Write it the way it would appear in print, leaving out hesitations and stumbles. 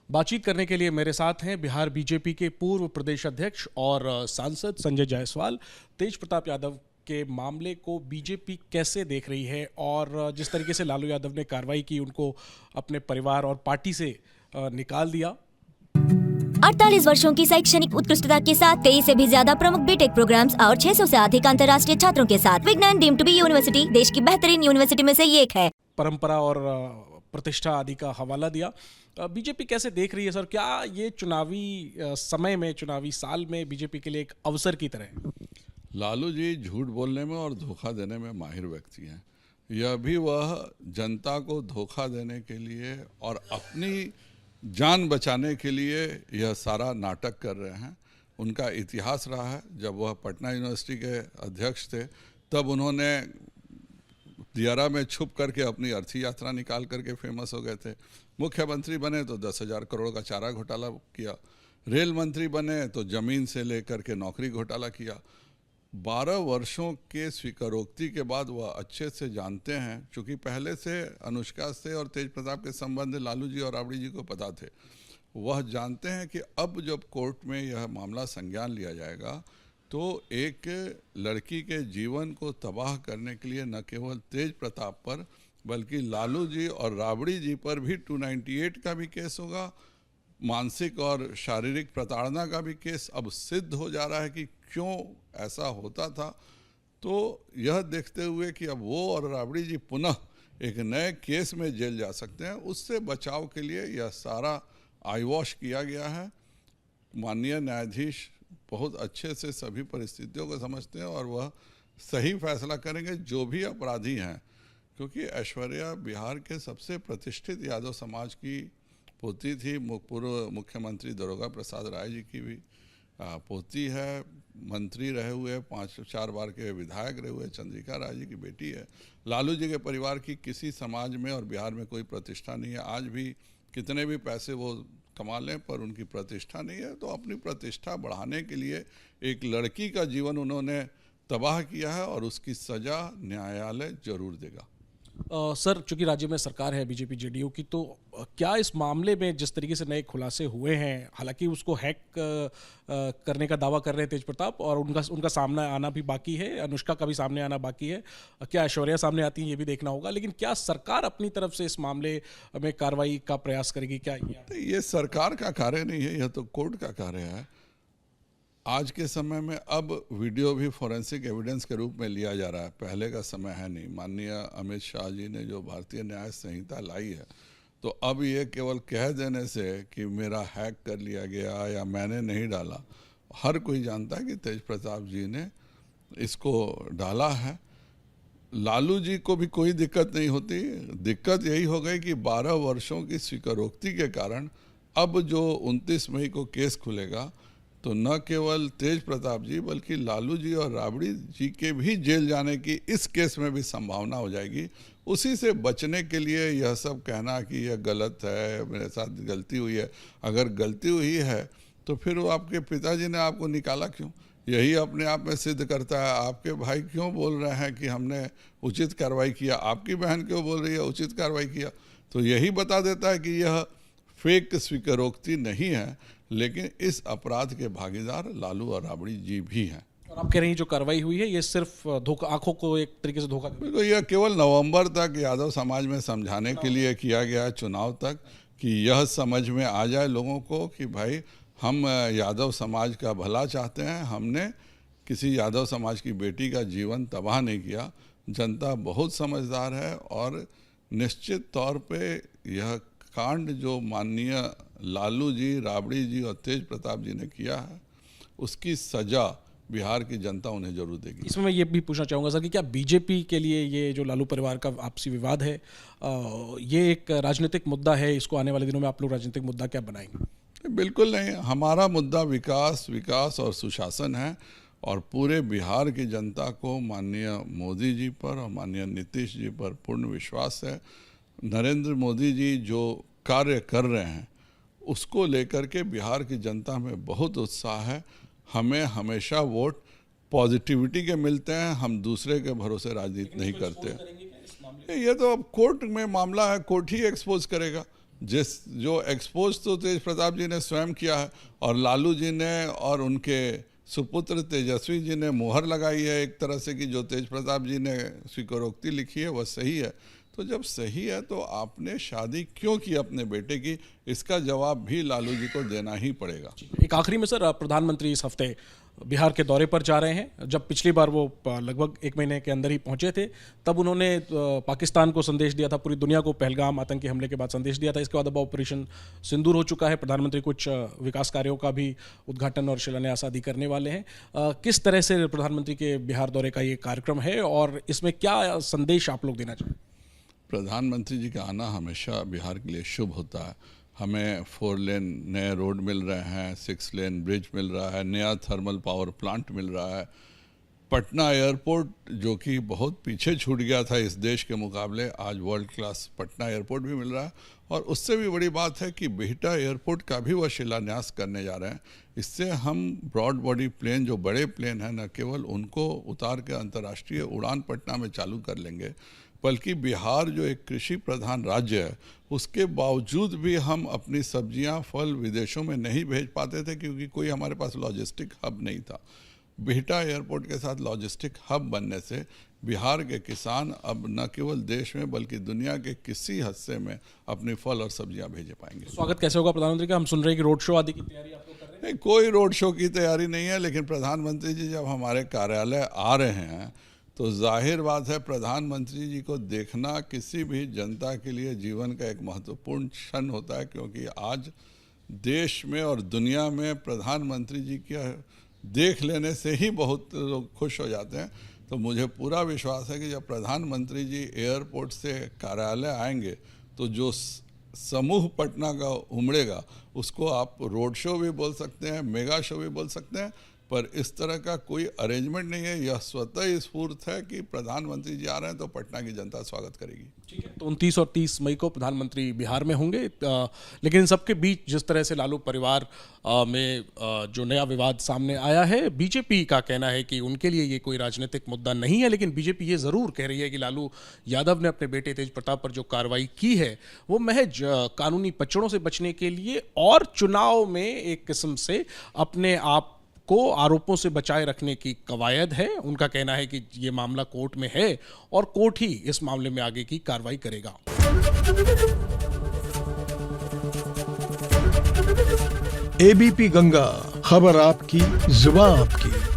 बातचीत करने के लिए मेरे साथ हैं बिहार बीजेपी के पूर्व प्रदेश अध्यक्ष और सांसद संजय जायसवाल। तेज प्रताप यादव के मामले को बीजेपी कैसे देख रही है और जिस तरीके से लालू यादव ने कार्रवाई की, उनको अपने परिवार और पार्टी से निकाल दिया। 48 वर्षों की शैक्षणिक उत्कृष्टता के साथ 23 से भी ज्यादा प्रमुख बीटेक प्रोग्राम्स और 600 से अधिक अंतर्राष्ट्रीय छात्रों के साथ विज्ञान डीम्ड टू बी यूनिवर्सिटी देश की बेहतरीन यूनिवर्सिटी में से एक है। परंपरा और प्रतिष्ठा आदि का हवाला दिया। बीजेपी कैसे देख रही है सर? क्या ये चुनावी समय में, चुनावी साल में बीजेपी के लिए एक अवसर की तरह है? लालू जी झूठ बोलने में और धोखा देने में माहिर व्यक्ति हैं। यह भी वह जनता को धोखा देने के लिए और अपनी जान बचाने के लिए यह सारा नाटक कर रहे हैं। उनका इतिहास रहा है। जब वह पटना यूनिवर्सिटी के अध्यक्ष थे तब उन्होंने दियारा में छुप करके अपनी अर्थी यात्रा निकाल करके फेमस हो गए थे। मुख्यमंत्री बने तो 10,000 करोड़ का चारा घोटाला किया। रेल मंत्री बने तो ज़मीन से लेकर के नौकरी घोटाला किया। 12 वर्षों के स्वीकारोक्ति के बाद वह अच्छे से जानते हैं, क्योंकि पहले से अनुष्का से और तेज प्रताप के संबंध लालू जी और राबड़ी जी को पता थे। वह जानते हैं कि अब जब कोर्ट में यह मामला संज्ञान लिया जाएगा तो एक लड़की के जीवन को तबाह करने के लिए न केवल तेज प्रताप पर बल्कि लालू जी और राबड़ी जी पर भी 298 का भी केस होगा। मानसिक और शारीरिक प्रताड़ना का भी केस अब सिद्ध हो जा रहा है कि क्यों ऐसा होता था। तो यह देखते हुए कि अब वो और राबड़ी जी पुनः एक नए केस में जेल जा सकते हैं, उससे बचाव के लिए यह सारा आईवॉश किया गया है। माननीय न्यायाधीश बहुत अच्छे से सभी परिस्थितियों को समझते हैं और वह सही फैसला करेंगे जो भी अपराधी हैं, क्योंकि ऐश्वर्या बिहार के सबसे प्रतिष्ठित यादव समाज की पोती थी। पूर्व मुख्यमंत्री दारोगा प्रसाद राय जी की भी पोती है। मंत्री रहे हुए 5-4 बार के विधायक रहे हुए चंद्रिका राय जी की बेटी है। लालू जी के परिवार की किसी समाज में और बिहार में कोई प्रतिष्ठा नहीं है। आज भी कितने भी पैसे वो कमा लें पर उनकी प्रतिष्ठा नहीं है। तो अपनी प्रतिष्ठा बढ़ाने के लिए एक लड़की का जीवन उन्होंने तबाह किया है और उसकी सज़ा न्यायालय जरूर देगा। सर, चूंकि राज्य में सरकार है बीजेपी जेडीयू की, तो क्या इस मामले में जिस तरीके से नए खुलासे हुए हैं, हालांकि उसको हैक करने का दावा कर रहे हैं तेज प्रताप और उनका सामना आना भी बाकी है, अनुष्का का भी सामने आना बाकी है, क्या ऐश्वर्या सामने आती है ये भी देखना होगा, लेकिन क्या सरकार अपनी तरफ से इस मामले में कार्रवाई का प्रयास करेगी? क्या ये सरकार का कार्य नहीं है, यह तो कोर्ट का कार्य है। आज के समय में अब वीडियो भी फॉरेंसिक एविडेंस के रूप में लिया जा रहा है, पहले का समय है नहीं। माननीय अमित शाह जी ने जो भारतीय न्याय संहिता लाई है, तो अब ये केवल कह देने से कि मेरा हैक कर लिया गया या मैंने नहीं डाला, हर कोई जानता है कि तेज प्रताप जी ने इसको डाला है। लालू जी को भी कोई दिक्कत नहीं होती। दिक्कत यही हो गई कि 12 वर्षों की स्वीकारोक्ति के कारण अब जो 29 मई को केस खुलेगा तो न केवल तेज प्रताप जी बल्कि लालू जी और राबड़ी जी के भी जेल जाने की इस केस में भी संभावना हो जाएगी। उसी से बचने के लिए यह सब कहना कि यह गलत है, मेरे साथ गलती हुई है, अगर गलती हुई है तो फिर वो आपके पिताजी ने आपको निकाला क्यों? यही अपने आप में सिद्ध करता है। आपके भाई क्यों बोल रहे हैं कि हमने उचित कार्रवाई किया, आपकी बहन क्यों बोल रही है उचित कार्रवाई किया? तो यही बता देता है कि यह फेक स्वीकारोक्ति नहीं है, लेकिन इस अपराध के भागीदार लालू और राबड़ी जी भी हैं। और आप कह रही हैं जो कार्रवाई हुई है ये सिर्फ धोखा, आंखों को एक तरीके से धोखा? तो यह केवल नवंबर तक यादव समाज में समझाने के लिए किया गया, चुनाव तक, कि यह समझ में आ जाए लोगों को कि भाई हम यादव समाज का भला चाहते हैं, हमने किसी यादव समाज की बेटी का जीवन तबाह नहीं किया। जनता बहुत समझदार है और निश्चित तौर पे यह कांड जो माननीय लालू जी, राबड़ी जी और तेज प्रताप जी ने किया है उसकी सजा बिहार की जनता उन्हें जरूर देगी। इसमें मैं ये भी पूछना चाहूँगा सर कि क्या बीजेपी के लिए ये जो लालू परिवार का आपसी विवाद है ये एक राजनीतिक मुद्दा है? इसको आने वाले दिनों में आप लोग राजनीतिक मुद्दा क्या बनाएंगे? बिल्कुल नहीं, हमारा मुद्दा विकास और सुशासन है और पूरे बिहार की जनता को माननीय मोदी जी पर और माननीय नीतीश जी पर पूर्ण विश्वास है। नरेंद्र मोदी जी जो कार्य कर रहे हैं उसको लेकर के बिहार की जनता में बहुत उत्साह है। हमें हमेशा वोट पॉजिटिविटी के मिलते हैं, हम दूसरे के भरोसे राजनीति नहीं करते। ये तो अब कोर्ट में मामला है, कोर्ट ही एक्सपोज करेगा। जो एक्सपोज तो तेज प्रताप जी ने स्वयं किया है, और लालू जी ने और उनके सुपुत्र तेजस्वी जी ने मोहर लगाई है एक तरह से कि जो तेज प्रताप जी ने स्वीकारोक्ति लिखी है वह सही है। तो जब सही है तो आपने शादी क्यों की अपने बेटे की, इसका जवाब भी लालू जी को देना ही पड़ेगा। एक आखिरी में सर, प्रधानमंत्री इस हफ्ते बिहार के दौरे पर जा रहे हैं। जब पिछली बार वो लगभग 1 महीने के अंदर ही पहुंचे थे, तब उन्होंने पाकिस्तान को संदेश दिया था, पूरी दुनिया को पहलगाम आतंकी हमले के बाद संदेश दिया था। इसके बाद अब ऑपरेशन सिंदूर हो चुका है। प्रधानमंत्री कुछ विकास कार्यों का भी उद्घाटन और शिलान्यास आदि करने वाले हैं। किस तरह से प्रधानमंत्री के बिहार दौरे का ये कार्यक्रम है और इसमें क्या संदेश आप लोग देना चाहें? प्रधानमंत्री जी का आना हमेशा बिहार के लिए शुभ होता है। हमें 4 लेन नए रोड मिल रहे हैं, 6 लेन ब्रिज मिल रहा है, नया थर्मल पावर प्लांट मिल रहा है। पटना एयरपोर्ट जो कि बहुत पीछे छूट गया था इस देश के मुकाबले, आज वर्ल्ड क्लास पटना एयरपोर्ट भी मिल रहा है। और उससे भी बड़ी बात है कि बिहटा एयरपोर्ट का भी वह शिलान्यास करने जा रहे हैं। इससे हम ब्रॉड बॉडी प्लेन, जो बड़े प्लेन हैं, न केवल उनको उतार के अंतर्राष्ट्रीय उड़ान पटना में चालू कर लेंगे, बल्कि बिहार जो एक कृषि प्रधान राज्य है, उसके बावजूद भी हम अपनी सब्जियां, फल विदेशों में नहीं भेज पाते थे क्योंकि कोई हमारे पास लॉजिस्टिक हब नहीं था। बिहटा एयरपोर्ट के साथ लॉजिस्टिक हब बनने से बिहार के किसान अब न केवल देश में बल्कि दुनिया के किसी हिस्से में अपने फल और सब्जियां भेज पाएंगे। स्वागत कैसे होगा प्रधानमंत्री का? हम सुन रहे हैं कि रोड शो आदि की तैयारी आप लोग कर रहे हैं। नहीं, कोई रोड शो की तैयारी नहीं है, लेकिन प्रधानमंत्री जी जब हमारे कार्यालय आ रहे हैं तो जाहिर बात है प्रधानमंत्री जी को देखना किसी भी जनता के लिए जीवन का एक महत्वपूर्ण क्षण होता है, क्योंकि आज देश में और दुनिया में प्रधानमंत्री जी के देख लेने से ही बहुत लोग खुश हो जाते हैं। तो मुझे पूरा विश्वास है कि जब प्रधानमंत्री जी एयरपोर्ट से कार्यालय आएंगे तो जो समूह पटना का उमड़ेगा उसको आप रोड शो भी बोल सकते हैं, मेगा शो भी बोल सकते हैं, पर इस तरह का कोई अरेंजमेंट नहीं है। यह स्वतः स्फूर्त है कि प्रधानमंत्री जी आ रहे हैं तो पटना की जनता स्वागत करेगी। ठीक है, तो 29 और 30 मई को प्रधानमंत्री बिहार में होंगे। लेकिन इन सबके बीच जिस तरह से लालू परिवार में जो नया विवाद सामने आया है, बीजेपी का कहना है कि उनके लिए ये कोई राजनीतिक मुद्दा नहीं है, लेकिन बीजेपी ये ज़रूर कह रही है कि लालू यादव ने अपने बेटे तेज प्रताप पर जो कार्रवाई की है वो महज कानूनी पचड़ों से बचने के लिए और चुनाव में एक किस्म से अपने आप को आरोपों से बचाए रखने की कवायद है। उनका कहना है कि ये मामला कोर्ट में है और कोर्ट ही इस मामले में आगे की कार्रवाई करेगा। एबीपी गंगा, खबर आपकी, जुबान आपकी।